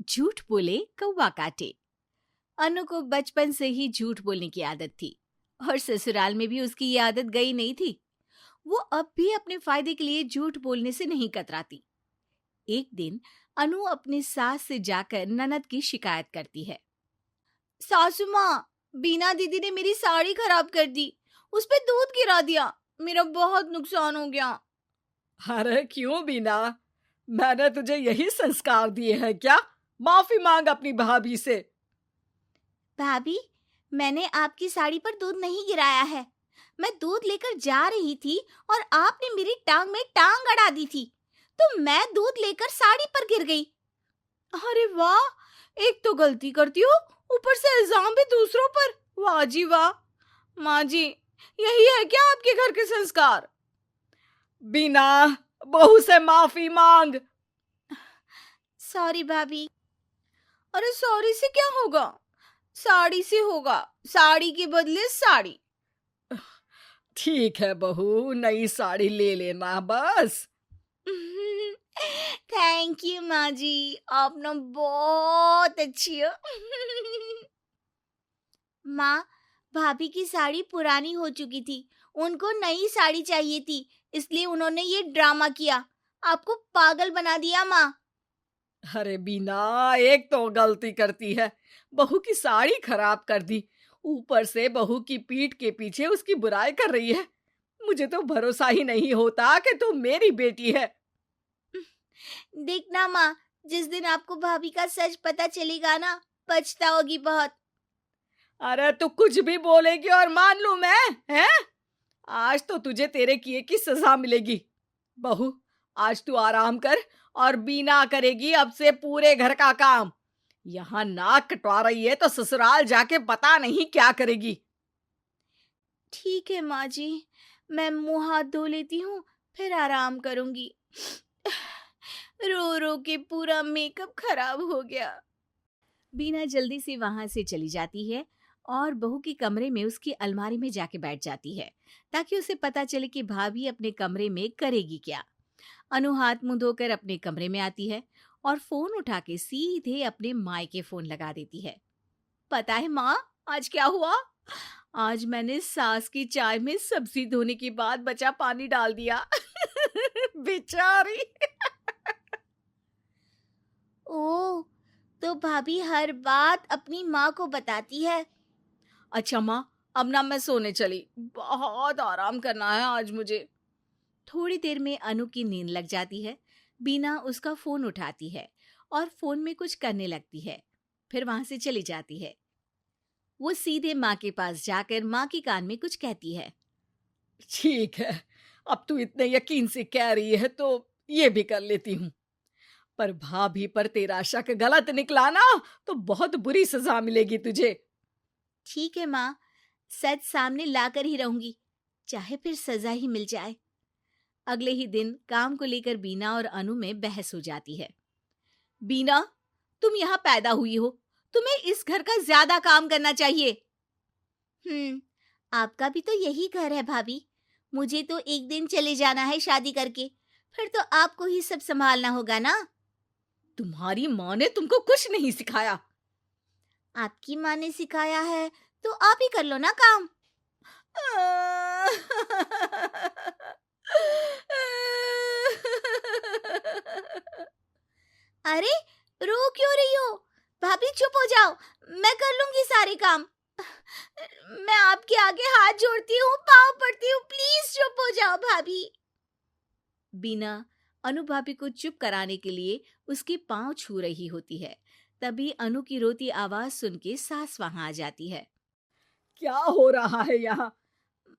झूठ बोले कौवा काटे। अनु को बचपन से ही झूठ बोलने की आदत थी और ससुराल में भी उसकी ये आदत गई नहीं थी। वो अब भी अपने फायदे के लिए झूठ बोलने से नहीं कतराती। एक दिन अनु अपनी सास से जाकर ननद की शिकायत करती है। सासू माँ, बीना दीदी ने मेरी साड़ी खराब कर दी, उस पे दूध गिरा दिया, मेरा बहुत नुकसान हो गया। अरे क्यों बीना, मैंने तुझे यही संस्कार दिए हैं क्या? माफी मांग अपनी भाभी से। भाभी, मैंने आपकी साड़ी पर दूध नहीं गिराया है। मैं दूध लेकर जा रही थी और आपने मेरी टांग में टांग अड़ा दी थी, तो मैं दूध लेकर साड़ी पर गिर गई। अरे वाह, एक तो गलती करती हो, ऊपर से इल्जाम भी दूसरों पर। वाह जी वाह। माँ जी, यही है क्या आपके घर के संस्कार? बीना, बहू से माफी मांग। सॉरी भाभी। अरे सॉरी से क्या होगा, साड़ी से होगा, साड़ी के बदले साड़ी। ठीक है बहू, नई साड़ी ले लेना बस। थैंक यू माँ जी, आप ना बहुत अच्छी हो। माँ, भाभी की साड़ी पुरानी हो चुकी थी, उनको नई साड़ी चाहिए थी, इसलिए उन्होंने ये ड्रामा किया, आपको पागल बना दिया माँ। अरे बीना, एक तो गलती करती है, बहू की साड़ी खराब कर दी, ऊपर से बहू की पीठ के पीछे उसकी बुराई कर रही है। मुझे तो भरोसा ही नहीं होता कि तू मेरी बेटी है। देखना माँ, जिस दिन आपको भाभी का सच पता चलेगा ना, पछताओगी बहुत। अरे तू कुछ भी बोलेगी और मान लूं मैं, हैं? आज तो तुझे तेरे किए की सजा मिलेगी। बहू, आज तू आराम कर और बीना करेगी अब से पूरे घर का काम। यहाँ नाक कटवा रही है तो ससुराल जाके पता नहीं क्या करेगी। ठीक है माँ जी, मैं मुंह हाथ धो लेती हूँ, फिर आराम करूंगी। रो रो के पूरा मेकअप खराब हो गया। बीना जल्दी से वहां से चली जाती है और बहू के कमरे में उसकी अलमारी में जाके बैठ जाती है, ताकि उसे पता चले कि भाभी अपने कमरे में करेगी क्या। अनु हाथ मुंह धोकर अपने कमरे में आती है और फोन उठा के सीधे अपने मायके फोन लगा देती है। पता है माँ, आज क्या हुआ? आज मैंने सास की चाय में सब्जी धोने के बाद बचा पानी डाल दिया। बेचारी। ओह, तो भाभी हर बात अपनी माँ को बताती है। अच्छा माँ, अब ना मैं सोने चली, बहुत आराम करना है आज मुझे। थोड़ी देर में अनु की नींद लग जाती है। बीना उसका फोन उठाती है और फोन में कुछ करने लगती है, फिर वहां से चली जाती है। वो सीधे माँ के पास जाकर माँ के कान में कुछ कहती है। ठीक है, अब तू इतने यकीन से कह रही है तो ये भी कर लेती हूँ। पर भाभी पर तेरा शक गलत निकला ना तो बहुत बुरी सजा मिलेगी तुझे। ठीक है माँ, सच सामने लाकर ही रहूंगी, चाहे फिर सजा ही मिल जाए। अगले ही दिन काम को लेकर बीना और अनु में बहस हो जाती है। बीना, तुम यहाँ पैदा हुई हो, तुम्हें इस घर का ज्यादा काम करना चाहिए। आपका भी तो यही घर है भाभी, मुझे तो एक दिन चले जाना है शादी करके, फिर तो आपको ही सब संभालना होगा ना। तुम्हारी माँ ने तुमको कुछ नहीं सिखाया। आपकी माँ ने सिखाया है तो आप ही कर लो ना काम। अरे, रो क्यों रही हो? भाभी चुप हो जाओ, मैं कर लूंगी सारे काम। मैं आपके आगे हाथ जोड़ती हूँ, पाँव पड़ती हूँ, प्लीज चुप हो जाओ भाभी। बीना अनु भाभी को चुप कराने के लिए उसके पाँव छू रही होती है। तभी अनु की रोती आवाज सुन के सास वहां आ जाती है। क्या हो रहा है यहाँ?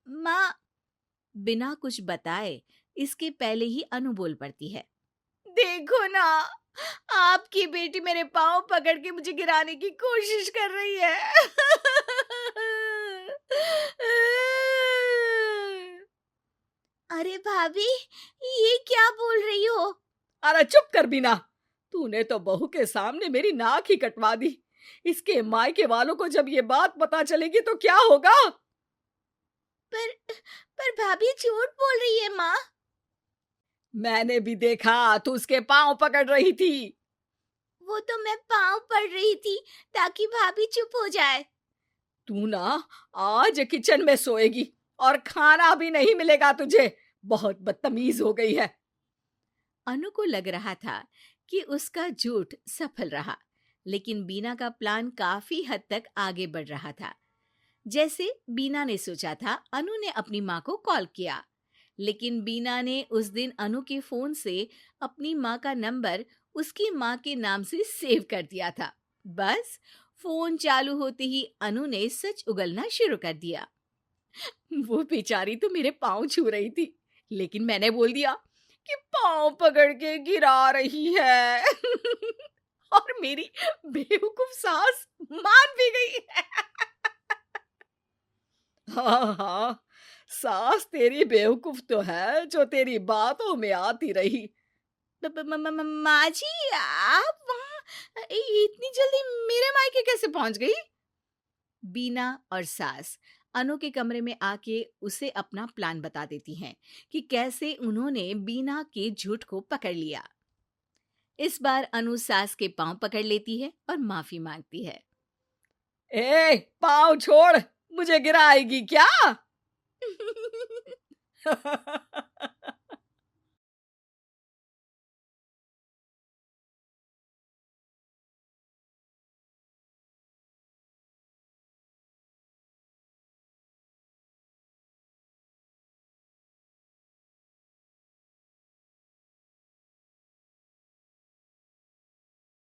माँ, बिना कुछ बताए इसके पहले ही अनु बोल पड़ती है। देखो ना, आपकी बेटी मेरे पाँव पकड़ के मुझे गिराने की कोशिश कर रही है। अरे भाभी, ये क्या बोल रही हो? अरे चुप कर बीना, तूने तो बहू के सामने मेरी नाक ही कटवा दी। इसके मायके वालों को जब ये बात पता चलेगी तो क्या होगा? पर पर भाभी झूठ बोल रही है माँ। मैंने भी देखा, तू उसके पांव पकड़ रही थी। वो तो मैं पाँव पड़ रही थी ताकि भाभी चुप हो जाए। तू ना आज किचन में सोएगी और खाना भी नहीं मिलेगा तुझे। बहुत बदतमीज हो गई है। अनु को लग रहा था कि उसका झूठ सफल रहा, लेकिन बीना का प्लान काफी हद तक आगे बढ़ रहा था। जैसे बीना ने सोचा था, अनु ने अपनी माँ को कॉल किया, लेकिन बीना ने उस दिन अनु के फोन से अपनी माँ का नंबर उसकी माँ के नाम से सेव कर दिया था। बस फोन चालू होते ही अनु ने सच उगलना शुरू कर दिया। वो बेचारी तो मेरे पाँव छू रही थी, लेकिन मैंने बोल दिया कि पाँव पकड़ के गिरा रही है। और मेरी बेवकूफ सास मान भी गई। हाँ हाँ, सास तेरी बेवकूफ तो है जो तेरी बातों में आती रही। माँ जी, आप वहाँ इतनी जल्दी मेरे मायके कैसे पहुंच गई? बीना और सास अनु के कमरे में आके उसे अपना प्लान बता देती हैं कि कैसे उन्होंने बीना के झूठ को पकड़ लिया। इस बार अनु सास के पांव पकड़ लेती है और माफी मांगती है। ए, पाँव छोड़, मुझे गिराएगी क्या?